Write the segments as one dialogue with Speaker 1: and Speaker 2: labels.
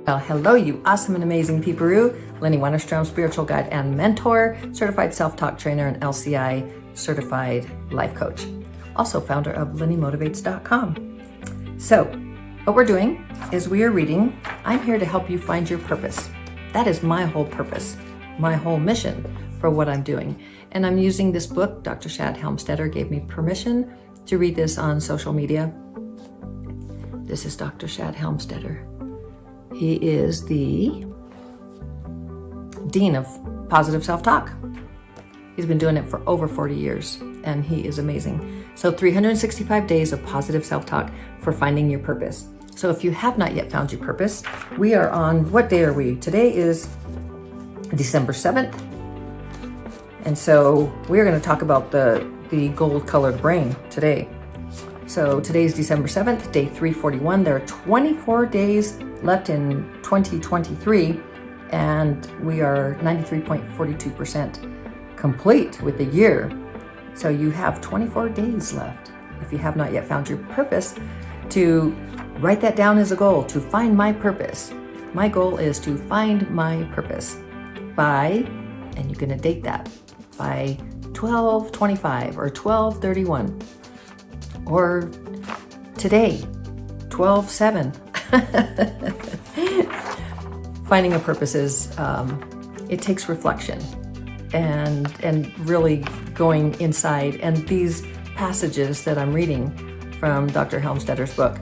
Speaker 1: Well, hello, you awesome and amazing peeperoo. Lynnie Wennerstrom, spiritual guide and mentor, certified self-talk trainer and LCI certified life coach. Also founder of LynnieMotivates.com. So what we're doing is we are reading, I'm here to help you find your purpose. That is my whole purpose, my whole mission for what I'm doing. And I'm using this book. Dr. Shad Helmstetter gave me permission to read this on social media. This is Dr. Shad Helmstetter. He is the Dean of Positive Self-Talk. He's been doing it for over 40 years, and he is amazing. So 365 days of positive self-talk for finding your purpose. So if you have not yet found your purpose, we are on, what day are we? Today is December 7th. And so we're going to talk about the gold-colored brain today. So today's December 7th, day 341. There are 24 days left in 2023, and we are 93.42% complete with the year. So you have 24 days left, if you have not yet found your purpose, to write that down as a goal, to find my purpose. My goal is to find my purpose by, and you're going to date that, by 12/25 or 12/31. Or today, 12/7. Finding a purpose is, it takes reflection and really going inside. And these passages that I'm reading from Dr. Helmstetter's book,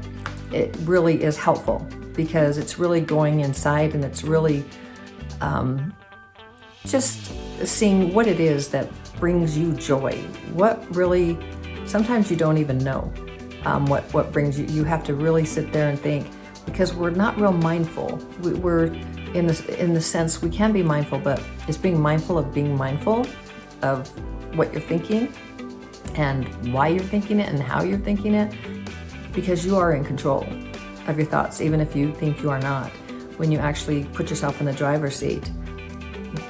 Speaker 1: it really is helpful because it's really going inside and it's really just seeing what it is that brings you joy. What really, sometimes you don't even know what brings you. You have to really sit there and think, because we're not real mindful. We're in the sense we can be mindful, but it's being mindful of what you're thinking and why you're thinking it and how you're thinking it, because you are in control of your thoughts, even if you think you are not. When you actually put yourself in the driver's seat,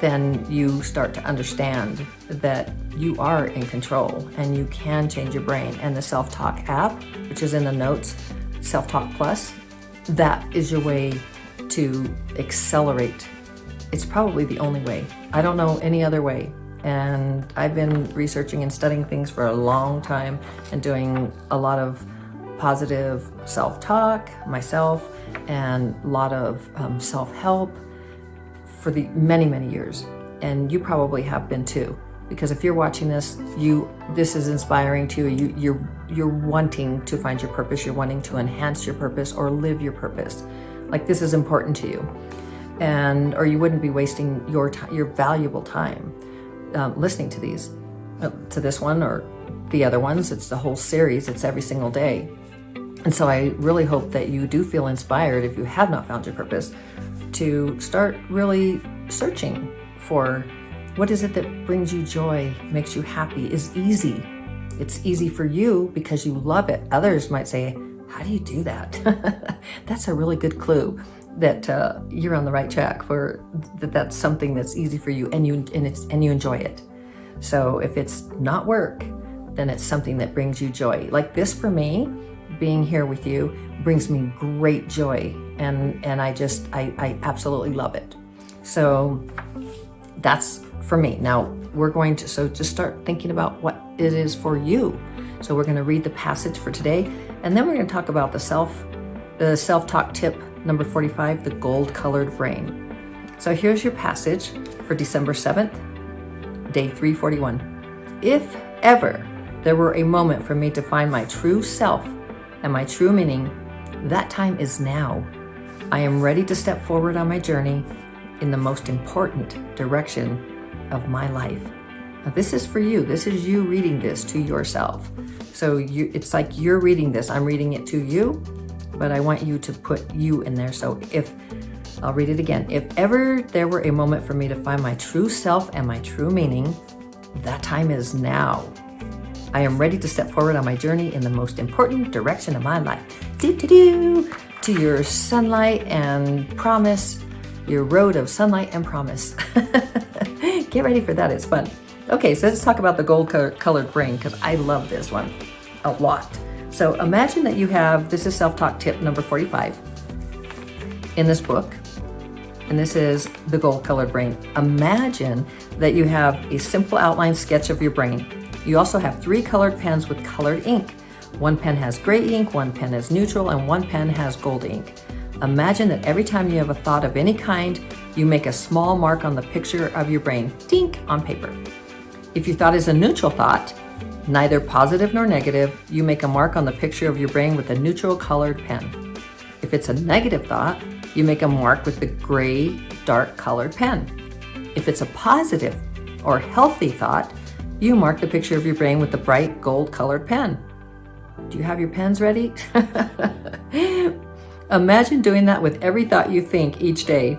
Speaker 1: then you start to understand that you are in control and you can change your brain. And the self-talk app, which is in the notes, Self-Talk Plus, that is your way to accelerate. It's probably the only way. I don't know any other way. And I've been researching and studying things for a long time and doing a lot of positive self-talk myself and a lot of self-help for the many years. And you probably have been too, because if you're watching this, this is inspiring to you. You're wanting to find your purpose. You're wanting to enhance your purpose or live your purpose. Like, this is important to you, or you wouldn't be wasting your valuable time listening to this one or the other ones. It's the whole series. It's every single day. And so I really hope that you do feel inspired, if you have not found your purpose, to start really searching for what is it that brings you joy, makes you happy, is easy. It's easy for you because you love it. Others might say, how do you do that? That's a really good clue that you're on the right track for that's something that's easy for you and you enjoy it. So if it's not work, then it's something that brings you joy. Like this for me, being here with you brings me great joy, and I absolutely love it. So that's for me. Now we're going to, so just start thinking about what it is for you. So we're going to read the passage for today, and then we're going to talk about the self-talk tip number 45, the gold-colored brain. So here's your passage for December 7th, day 341. If ever there were a moment for me to find my true self and my true meaning, that time is now. I am ready to step forward on my journey in the most important direction of my life. Now, this is for you. This is you reading this to yourself. So it's like you're reading this. I'm reading it to you, but I want you to put you in there. So I'll read it again. If ever there were a moment for me to find my true self and my true meaning, that time is now. I am ready to step forward on my journey in the most important direction of my life. To your sunlight and promise, your road of sunlight and promise. Get ready for that, it's fun. Okay, so let's talk about the gold-colored brain, because I love this one a lot. So imagine that you have, this is self-talk tip number 45 in this book, and this is the gold colored brain. Imagine that you have a simple outline sketch of your brain. You also have 3 colored pens with colored ink. One pen has gray ink, one pen is neutral, and one pen has gold ink. Imagine that every time you have a thought of any kind, you make a small mark on the picture of your brain, dink, on paper. If your thought is a neutral thought, neither positive nor negative, you make a mark on the picture of your brain with a neutral colored pen. If it's a negative thought, you make a mark with the gray, dark colored pen. If it's a positive or healthy thought, you mark the picture of your brain with the bright gold colored pen. Do you have your pens ready? Imagine doing that with every thought you think each day.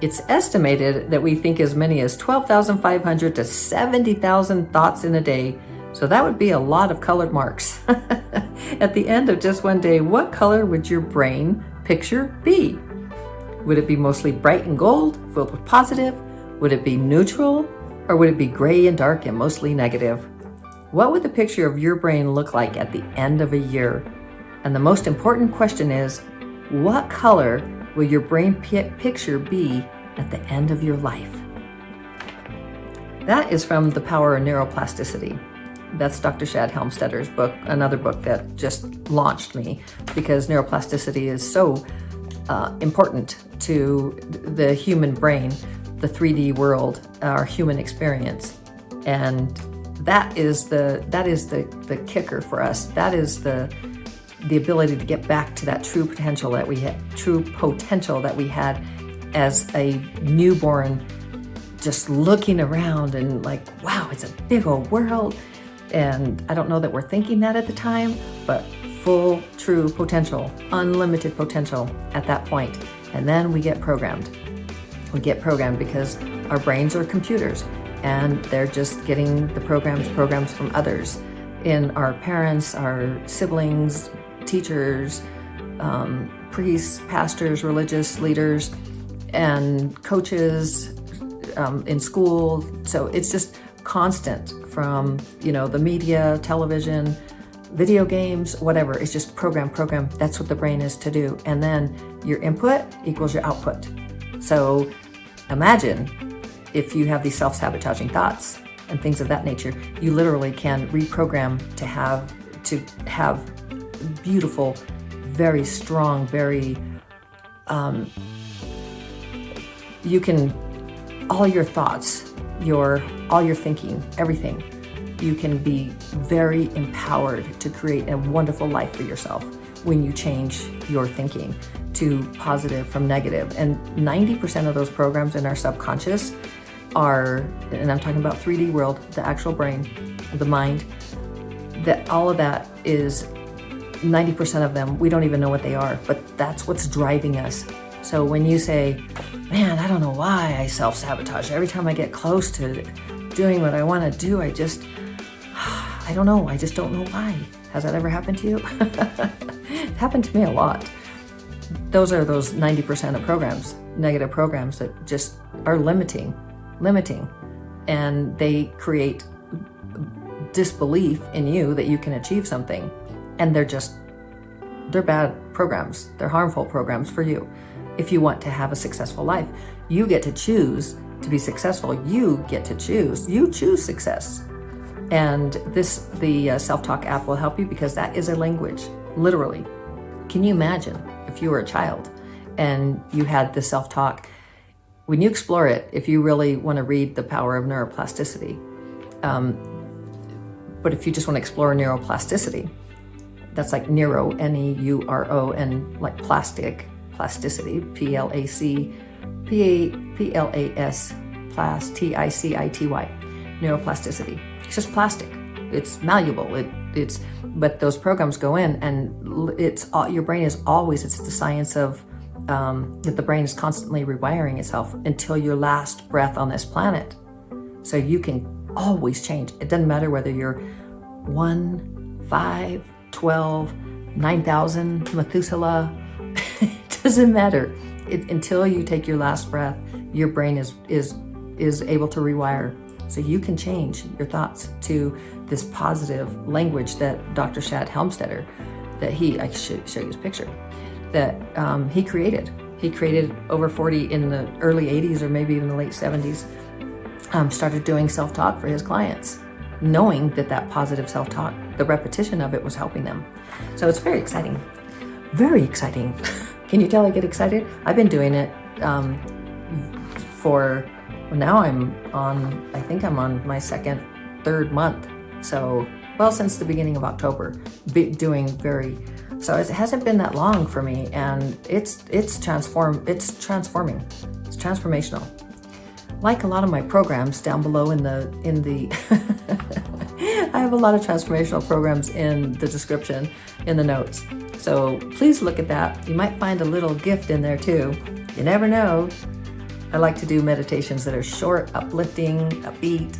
Speaker 1: It's estimated that we think as many as 12,500 to 70,000 thoughts in a day. So that would be a lot of colored marks. At the end of just one day, what color would your brain picture be? Would it be mostly bright and gold, filled with positive? Would it be neutral? Or would it be gray and dark and mostly negative? What would the picture of your brain look like at the end of a year? And the most important question is, what color will your brain picture be at the end of your life? That is from The Power of Neuroplasticity. That's Dr. Shad Helmstetter's book, another book that just launched me, because neuroplasticity is so important to the human brain, the 3D world, our human experience. And that is the kicker for us. That is the ability to get back to that true potential that we had as a newborn, just looking around and like, wow, it's a big old world. And I don't know that we're thinking that at the time, but full, true potential, unlimited potential at that point. And then we get programmed. We get programmed because our brains are computers, and they're just getting the programs from others, in our parents, our siblings, teachers, priests, pastors, religious leaders, and coaches in school. So it's just constant from, the media, television, video games, whatever. It's just program. That's what the brain is to do. And then your input equals your output. So imagine if you have these self-sabotaging thoughts and things of that nature, you literally can reprogram to have beautiful, very strong, very, you can, all your thoughts, all your thinking, everything, you can be very empowered to create a wonderful life for yourself when you change your thinking to positive from negative. And 90% of those programs in our subconscious are, and I'm talking about 3D world, the actual brain, the mind, that all of that is 90% of them, we don't even know what they are, but that's what's driving us. So when you say, man, I don't know why I self-sabotage. Every time I get close to doing what I want to do, I don't know. I just don't know why. Has that ever happened to you? It happened to me a lot. Those are those 90% of programs, negative programs, that just are limiting, and they create disbelief in you that you can achieve something. And they're bad programs. They're harmful programs for you. If you want to have a successful life, you get to choose to be successful. You get to choose. You choose success. And the self-talk app will help you, because that is a language, literally. Can you imagine if you were a child and you had the self-talk? When you explore it, if you really want to read The Power of Neuroplasticity, but if you just want to explore neuroplasticity, that's like neuro, N-E-U-R-O, and like plasticity, P-L-A-S, T-I-C-I-T-Y, neuroplasticity. It's just plastic. It's malleable. But those programs go in, and your brain is always, it's the science of that the brain is constantly rewiring itself until your last breath on this planet. So you can always change. It doesn't matter whether you're 1, 5, 12, 9,000, Methuselah. It doesn't matter. Until you take your last breath, your brain is able to rewire. So you can change your thoughts to this positive language that Dr. Shad Helmstetter, I should show you his picture, that he created. He created over 40 in the early 80s or maybe even the late 70s. Started doing self-talk for his clients, knowing that that positive self-talk, the repetition of it was helping them. So it's very exciting. Very exciting. Can you tell I get excited? I've been doing it now I think I'm on my third month. So, well, since the beginning of October, so it hasn't been that long for me, and it's transforming. It's transformational. Like a lot of my programs down below in the I have a lot of transformational programs in the description, in the notes. So please look at that. You might find a little gift in there too. You never know. I like to do meditations that are short, uplifting, upbeat.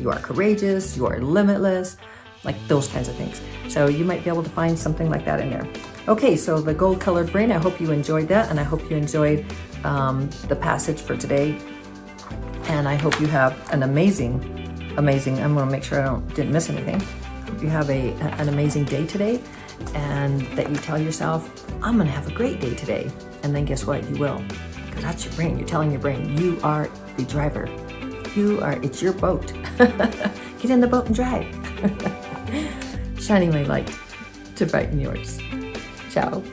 Speaker 1: You are courageous, you are limitless, like those kinds of things. So you might be able to find something like that in there. Okay, so the gold colored brain, I hope you enjoyed that, and I hope you enjoyed the passage for today. And I hope you have an amazing, I'm gonna make sure I didn't miss anything. Hope you have an amazing day today, and that you tell yourself, I'm gonna have a great day today. And then guess what? You will. Because that's your brain. You're telling your brain, you are the driver. It's your boat. Get in the boat and drive. Shining my light to brighten yours. Ciao.